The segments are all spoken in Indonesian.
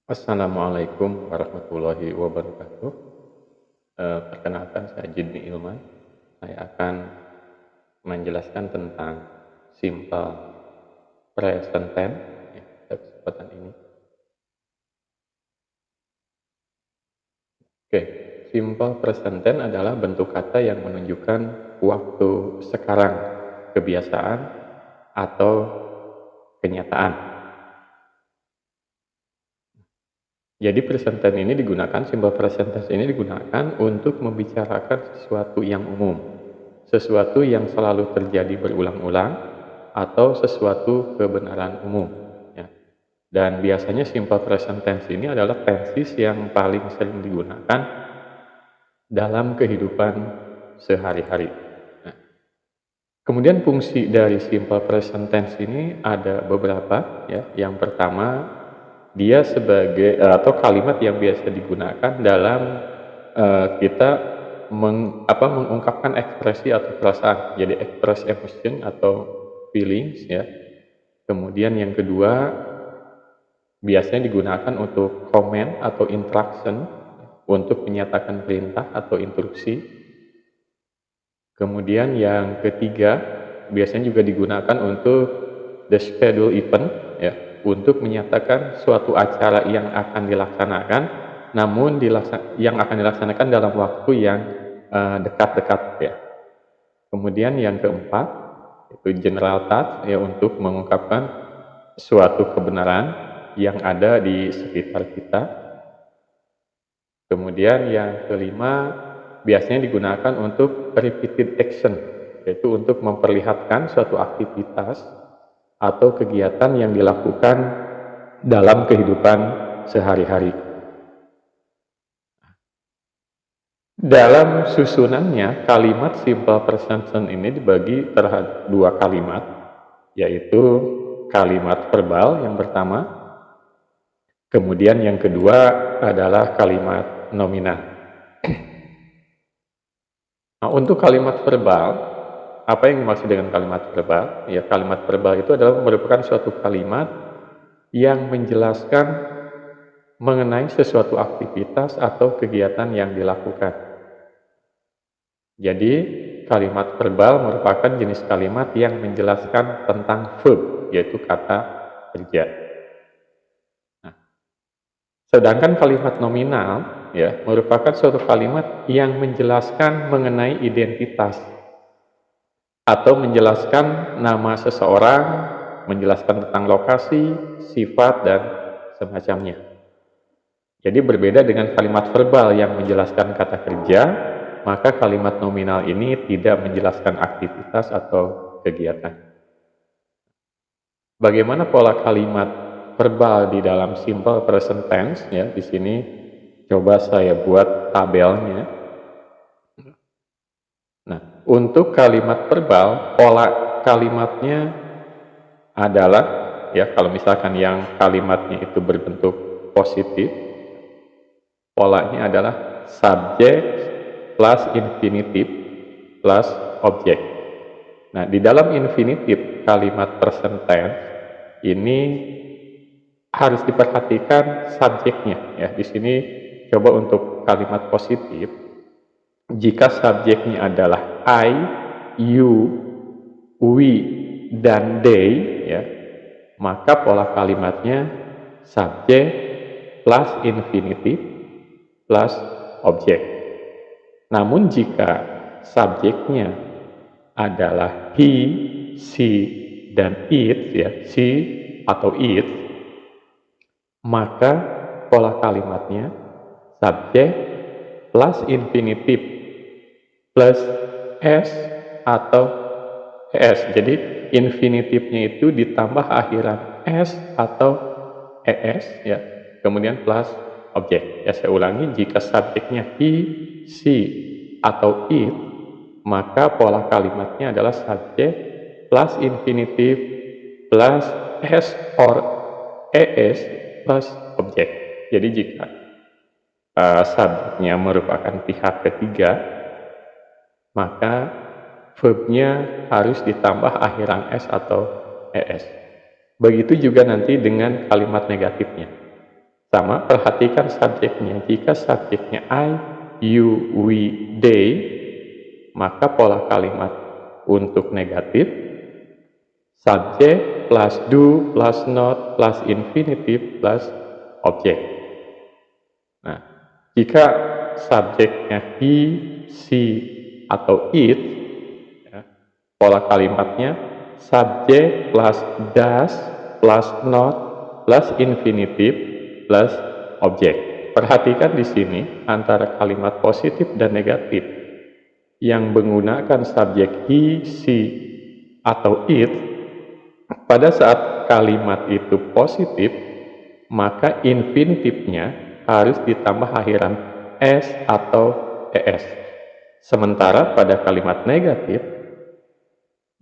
Assalamualaikum warahmatullahi wabarakatuh. Perkenalkan saya Jidni Ilman. Saya akan menjelaskan tentang simple present tense ya, pada kesempatan ini. Oke, simple present tense adalah bentuk kata yang menunjukkan waktu sekarang, kebiasaan atau kenyataan. Jadi present tense ini digunakan, simple present tense ini digunakan untuk membicarakan sesuatu yang umum, sesuatu yang selalu terjadi berulang-ulang, atau sesuatu kebenaran umum. Ya. Dan biasanya simple present tense ini adalah tenses yang paling sering digunakan dalam kehidupan sehari-hari. Nah, kemudian fungsi dari simple present tense ini ada beberapa. Ya. Yang pertama, dia sebagai atau kalimat yang biasa digunakan dalam kita mengungkapkan ekspresi atau perasaan, jadi express emotion atau feelings ya. Kemudian yang kedua, biasanya digunakan untuk comment atau instruction, untuk menyatakan perintah atau instruksi. Kemudian yang ketiga, biasanya juga digunakan untuk the schedule event ya, untuk menyatakan suatu acara yang akan dilaksanakan, namun yang akan dilaksanakan dalam waktu yang dekat-dekat ya. Kemudian yang keempat, itu general touch ya, untuk mengungkapkan suatu kebenaran yang ada di sekitar kita. Kemudian yang kelima, biasanya digunakan untuk repeated action, yaitu untuk memperlihatkan suatu aktivitas atau kegiatan yang dilakukan dalam kehidupan sehari-hari. Dalam susunannya, kalimat simple present tense ini dibagi terhadap dua kalimat, yaitu kalimat verbal yang pertama, kemudian yang kedua adalah kalimat nominal. Nah, untuk kalimat verbal, apa yang dimaksud dengan kalimat verbal? Ya, kalimat verbal itu adalah merupakan suatu kalimat yang menjelaskan mengenai sesuatu aktivitas atau kegiatan yang dilakukan. Jadi, kalimat verbal merupakan jenis kalimat yang menjelaskan tentang verb, yaitu kata kerja. Nah, sedangkan kalimat nominal ya, merupakan suatu kalimat yang menjelaskan mengenai identitas atau menjelaskan nama seseorang, menjelaskan tentang lokasi, sifat, dan semacamnya. Jadi berbeda dengan kalimat verbal yang menjelaskan kata kerja, maka kalimat nominal ini tidak menjelaskan aktivitas atau kegiatan. Bagaimana pola kalimat verbal di dalam simple present tense ya? Di sini coba saya buat tabelnya. Nah, untuk kalimat verbal, pola kalimatnya adalah ya, kalau misalkan yang kalimatnya itu berbentuk positif, polanya adalah subject plus infinitive plus object. Nah, di dalam infinitive kalimat present tense ini harus diperhatikan subjeknya ya. Di sini coba untuk kalimat positif, jika subjeknya adalah I, you, we, dan they ya, maka pola kalimatnya subjek plus infinitive plus objek. Namun jika subjeknya adalah he, she, dan it ya, she atau it, maka pola kalimatnya subjek plus infinitive plus s atau es. Jadi infinitifnya itu ditambah akhiran s atau es ya, kemudian plus objek. Ya, saya ulangi, jika subjeknya he, she, atau it, maka pola kalimatnya adalah subjek plus infinitive plus s or es plus objek. Jadi jika subjeknya merupakan pihak ketiga, maka verbnya harus ditambah akhiran s atau es. Begitu juga nanti dengan kalimat negatifnya. Sama, perhatikan subjeknya. Jika subjeknya I, you, we, they, maka pola kalimat untuk negatif, subjek plus do plus not plus infinitive plus objek. Nah, jika subjeknya he, she, atau it, ya, pola kalimatnya subjek plus does plus not plus infinitive plus objek. Perhatikan di sini antara kalimat positif dan negatif yang menggunakan subjek he, she, atau it. Pada saat kalimat itu positif, maka infinitifnya harus ditambah akhiran s atau es. Sementara pada kalimat negatif,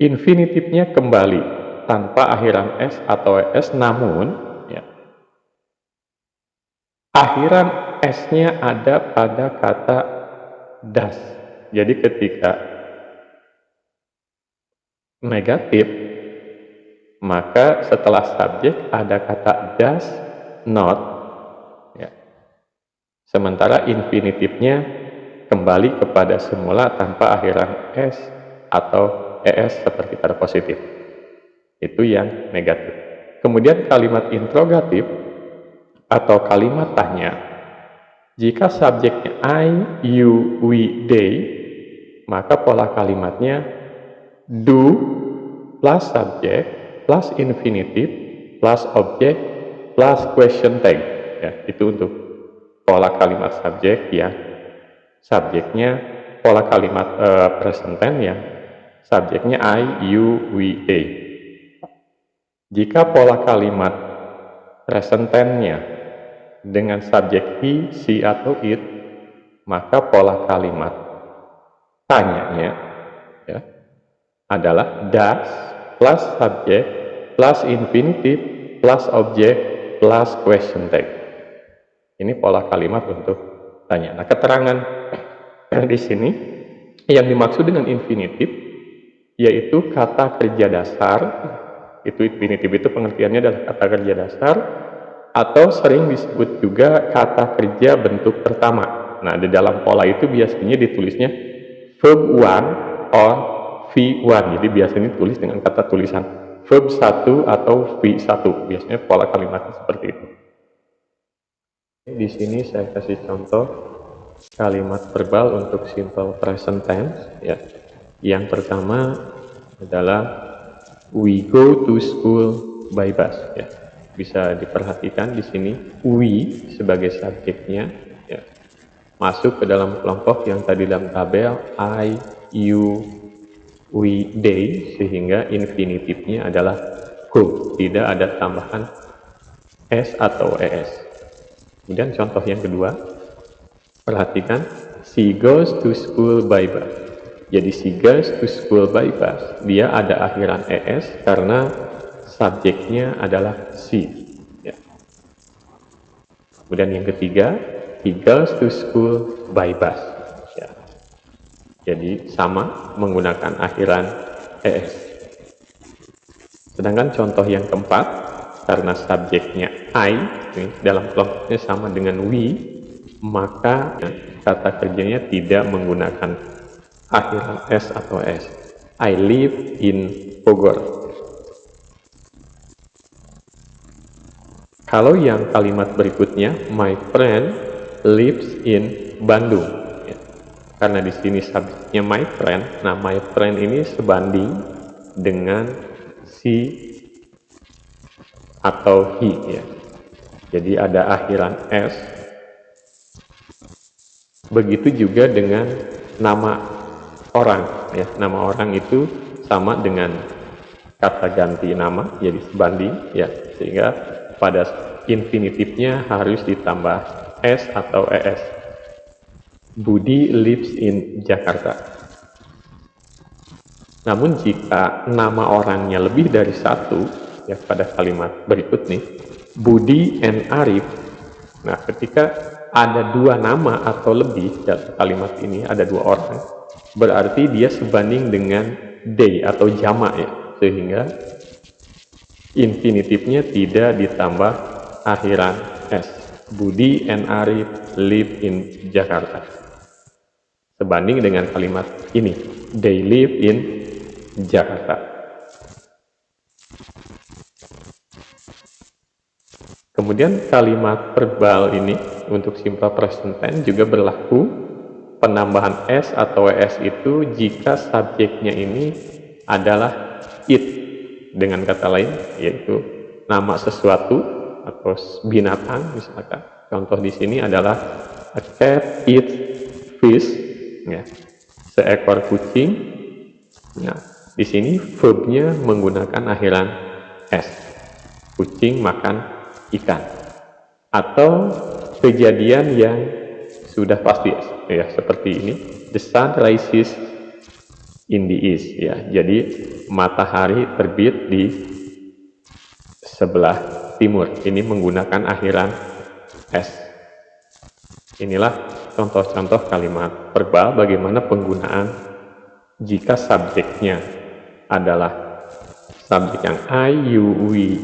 infinitifnya kembali tanpa akhiran s atau es, namun ya, akhiran s-nya ada pada kata does. Jadi ketika negatif, maka setelah subjek ada kata does not, ya. Sementara infinitifnya kembali kepada semula tanpa akhiran s atau es seperti kata positif. Itu yang negatif. Kemudian kalimat interrogatif atau kalimat tanya, jika subjeknya I, you, we, they, maka pola kalimatnya do plus subjek plus infinitive plus objek plus question tag. Ya, itu untuk pola kalimat subjek yang subjeknya pola kalimat present tense yang subjeknya I, you, we, they. Jika pola kalimat present tense-nya dengan subjek he, she, atau it, maka pola kalimat tanyanya ya, adalah does plus subjek plus infinitive plus objek plus question tag. Ini pola kalimat untuk tanya. Nah, keterangan di sini yang dimaksud dengan infinitif yaitu kata kerja dasar. Itu infinitif itu pengertiannya adalah kata kerja dasar atau sering disebut juga kata kerja bentuk pertama. Nah, di dalam pola itu biasanya ditulisnya verb 1 or V1. Jadi biasanya ditulis dengan kata tulisan verb 1 atau V1. Biasanya pola kalimatnya seperti itu. Di sini saya kasih contoh kalimat verbal untuk simple present tense ya. Yang pertama adalah we go to school by bus ya. Bisa diperhatikan di sini we sebagai subjeknya ya, masuk ke dalam kelompok yang tadi dalam tabel I, you, we, they, sehingga infinitifnya adalah go, tidak ada tambahan s atau es. Kemudian contoh yang kedua, perhatikan she goes to school by bus. Jadi she goes to school by bus, dia ada akhiran es karena subjeknya adalah she ya. Kemudian yang ketiga, he goes to school by bus ya. Jadi sama menggunakan akhiran es. Sedangkan contoh yang keempat, karena subjeknya I ini dalam kelompoknya sama dengan we, maka kata kerjanya tidak menggunakan akhiran s atau s. I live in Bogor. Kalau yang kalimat berikutnya, my friend lives in Bandung. Ya. Karena di sini subjeknya my friend, nah my friend ini sebanding dengan si atau he ya. Jadi ada akhiran s. Begitu juga dengan nama orang ya. Nama orang itu sama dengan kata ganti nama, jadi sebanding ya, sehingga pada infinitifnya harus ditambah s atau es. Budi lives in Jakarta. Namun jika nama orangnya lebih dari satu ya, pada kalimat berikut nih, Budi and Arif. Nah, ketika ada dua nama atau lebih dalam kalimat ini, ada dua orang, berarti dia sebanding dengan they atau jamak ya, sehingga infinitifnya tidak ditambah akhiran s. Budi and Arif live in Jakarta. Sebanding dengan kalimat ini, they live in Jakarta. Kemudian kalimat verbal ini untuk simple present tense juga berlaku penambahan s atau es itu jika subjeknya ini adalah it, dengan kata lain yaitu nama sesuatu atau binatang misalkan. Contoh di sini adalah a cat eats fish, ya, seekor kucing. Nah, di sini verbnya menggunakan akhiran s. Kucing makan ikan. Atau kejadian yang sudah pasti ya seperti ini, the sun rises in the east, ya. Jadi matahari terbit di sebelah timur. Ini menggunakan akhiran s. Inilah contoh-contoh kalimat verbal bagaimana penggunaan jika subjeknya adalah subjek yang I, you, we,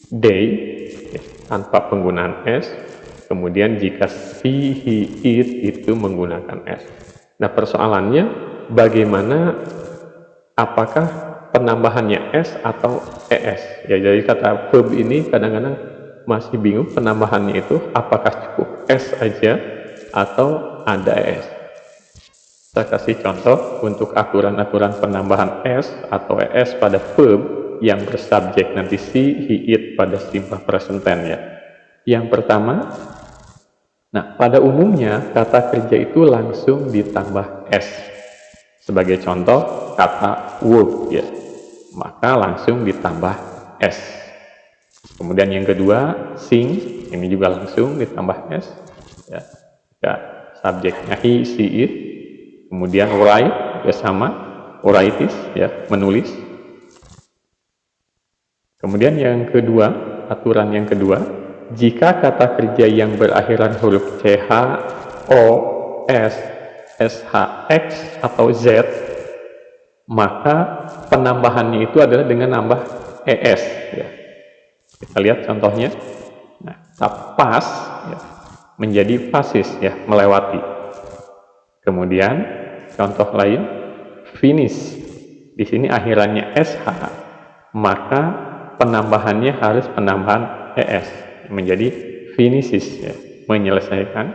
they, ya, tanpa penggunaan s. Kemudian jika she, he, it itu menggunakan s. Nah, persoalannya bagaimana, apakah penambahannya s atau es? Ya, jadi kata verb ini kadang-kadang masih bingung penambahannya itu apakah cukup s aja atau ada es. Saya kasih contoh untuk aturan-aturan penambahan s atau es pada verb yang bersubjek nanti she, he, it pada simple present tense, ya. Yang pertama, nah pada umumnya kata kerja itu langsung ditambah s. Sebagai contoh kata work, ya, maka langsung ditambah s. Kemudian yang kedua, sing, ini juga langsung ditambah s, ya. Ya, subjeknya he, she, it. Kemudian write, ya sama, writes, ya, menulis. Kemudian yang kedua, aturan yang kedua, jika kata kerja yang berakhiran huruf ch, o, s, sh, x atau z, maka penambahannya itu adalah dengan nambah es, ya. Kita lihat contohnya. Nah, pass, ya, menjadi passes, ya, melewati. Kemudian contoh lain, finish. Di sini akhirannya sh, maka penambahannya harus penambahan es menjadi finishes, ya, menyelesaikan.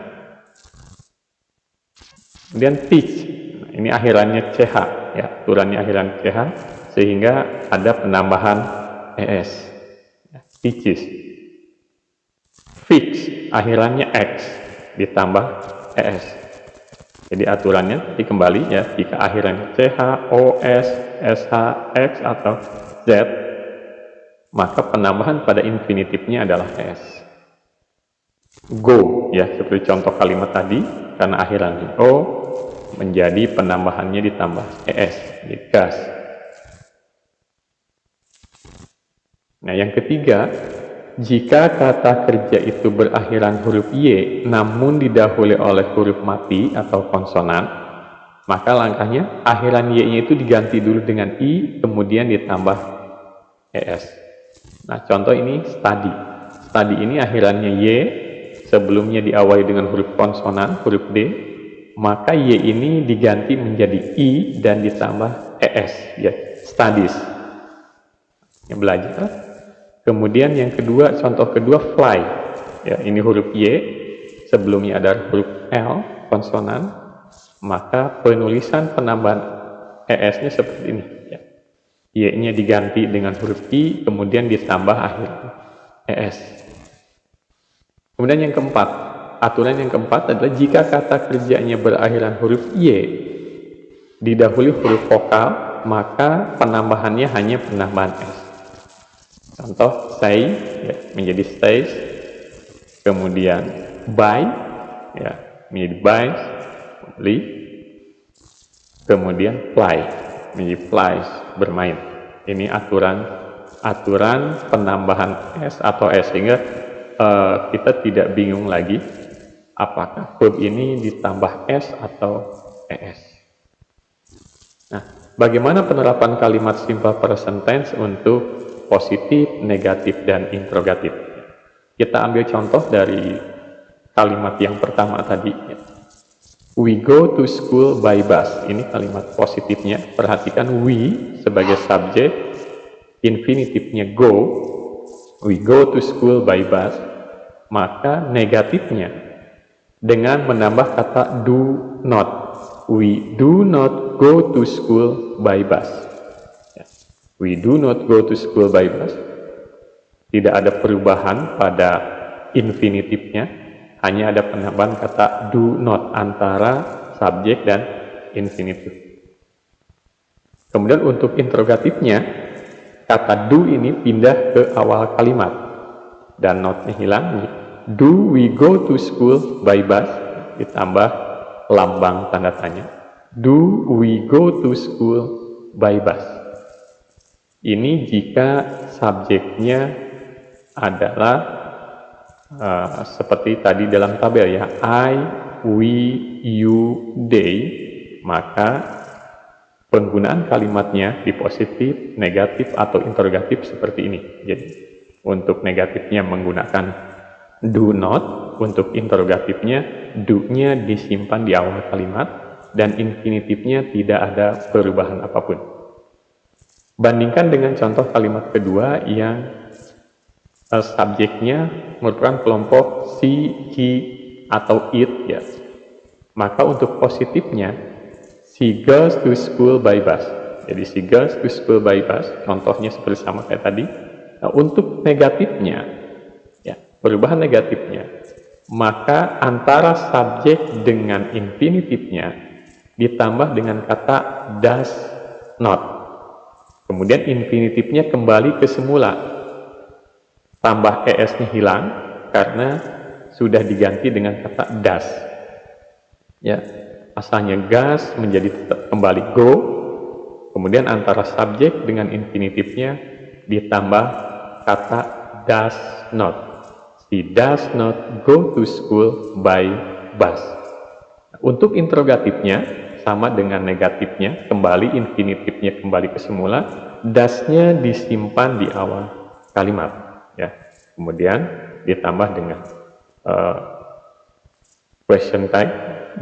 Kemudian teach, nah, ini akhirannya ch, ya, aturannya akhiran ch sehingga ada penambahan es, ya, teaches. Fix, akhirannya x ditambah es. Jadi aturannya tadi kembali, ya, jika akhirannya ch, o, s, sh, x atau z, maka penambahan pada infinitifnya adalah s. Go, ya, seperti contoh kalimat tadi, karena akhirannya o menjadi penambahannya ditambah es, jadi gas. Nah, yang ketiga, jika kata kerja itu berakhiran huruf y namun didahului oleh huruf mati atau konsonan, maka langkahnya akhiran y-nya itu diganti dulu dengan i kemudian ditambah es. Nah, contoh ini study. Study ini akhirannya y, sebelumnya diawali dengan huruf konsonan, huruf d, maka y ini diganti menjadi i dan ditambah es, ya, studies. Ya, belajar. Kemudian yang kedua, contoh kedua, fly. Ya, ini huruf y, sebelumnya ada huruf l, konsonan, maka penulisan penambahan es-nya seperti ini. Ya. Y-nya diganti dengan huruf i, kemudian ditambah akhir es. Kemudian yang keempat, aturan yang keempat adalah jika kata kerjanya berakhiran huruf y, didahului huruf vokal, maka penambahannya hanya penambahan s. Contoh, stay, ya, menjadi stays. Kemudian buy, ya, menjadi buys, beli. Kemudian play, menjadi plays, bermain. Ini aturan penambahan s atau s, sehingga kita tidak bingung lagi apakah verb ini ditambah s atau es. Nah, bagaimana penerapan kalimat simple present tense untuk positif, negatif, dan interrogatif? Kita ambil contoh dari kalimat yang pertama tadi. We go to school by bus. Ini kalimat positifnya. Perhatikan we sebagai subjek, infinitifnya go. We go to school by bus. Maka negatifnya dengan menambah kata do not. We do not go to school by bus. We do not go to school by bus. Tidak ada perubahan pada infinitifnya, hanya ada penambahan kata do not antara subjek dan infinitif. Kemudian untuk interrogatifnya, kata do ini pindah ke awal kalimat dan notnya hilang. Do we go to school by bus? Ditambah lambang tanda tanya. Do we go to school by bus? Ini jika subjeknya adalah seperti tadi dalam tabel ya, I, we, you, they, maka penggunaan kalimatnya di positif, negatif, atau interrogatif seperti ini. Jadi untuk negatifnya menggunakan do not, untuk interrogatifnya do-nya disimpan di awal kalimat, dan infinitifnya tidak ada perubahan apapun. Bandingkan dengan contoh kalimat kedua yang subjeknya merupakan kelompok she, he, atau it ya. Maka untuk positifnya she goes to school by bus. Jadi she goes to school by bus, contohnya seperti sama kayak tadi. Nah, untuk negatifnya ya, perubahan negatifnya, maka antara subjek dengan infinitifnya ditambah dengan kata does not. Kemudian infinitifnya kembali ke semula. Tambah es-nya hilang karena sudah diganti dengan kata does. Ya, asalnya goes menjadi kembali go. Kemudian antara subjek dengan infinitifnya ditambah kata does not. She does not go to school by bus. Untuk interrogatifnya sama dengan negatifnya, kembali infinitifnya kembali ke semula, does-nya disimpan di awal kalimat. Ya, kemudian ditambah dengan question type,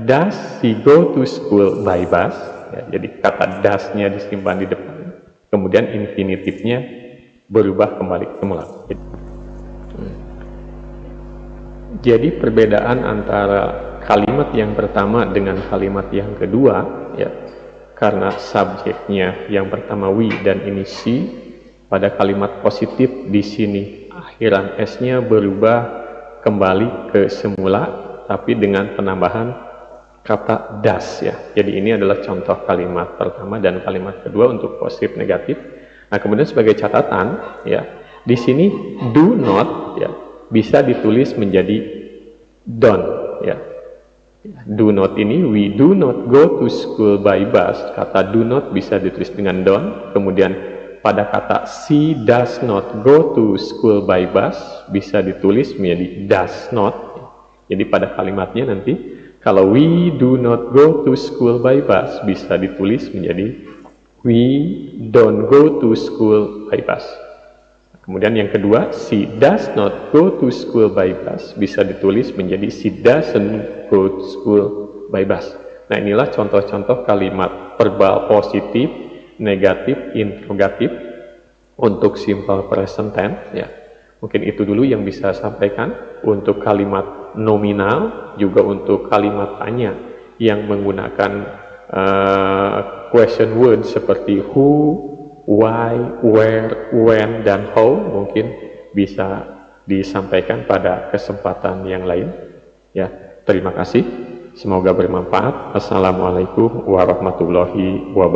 does she go to school by bus? Ya, jadi kata does-nya disimpan di depan, kemudian infinitifnya berubah kembali ke semula. Jadi perbedaan antara kalimat yang pertama dengan kalimat yang kedua, ya, karena subjeknya yang pertama we dan ini she, pada kalimat positif di sini akhiran s-nya berubah kembali ke semula, tapi dengan penambahan kata does ya. Jadi ini adalah contoh kalimat pertama dan kalimat kedua untuk positif negatif. Nah, kemudian sebagai catatan ya, di sini do not ya bisa ditulis menjadi don't ya. Do not ini we do not go to school by bus. Kata do not bisa ditulis dengan don't. Kemudian pada kata she does not go to school by bus bisa ditulis menjadi does not. Jadi pada kalimatnya nanti kalau we do not go to school by bus bisa ditulis menjadi we don't go to school by bus. Kemudian yang kedua, she does not go to school by bus bisa ditulis menjadi she doesn't go to school by bus. Nah, inilah contoh-contoh kalimat verbal positif, negatif, interrogatif untuk simple present tense ya. Mungkin itu dulu yang bisa sampaikan untuk kalimat nominal, juga untuk kalimat tanya yang menggunakan question word seperti who, why, where, when, dan how mungkin bisa disampaikan pada kesempatan yang lain ya. Terima kasih, semoga bermanfaat. Assalamualaikum warahmatullahi wabarakatuh.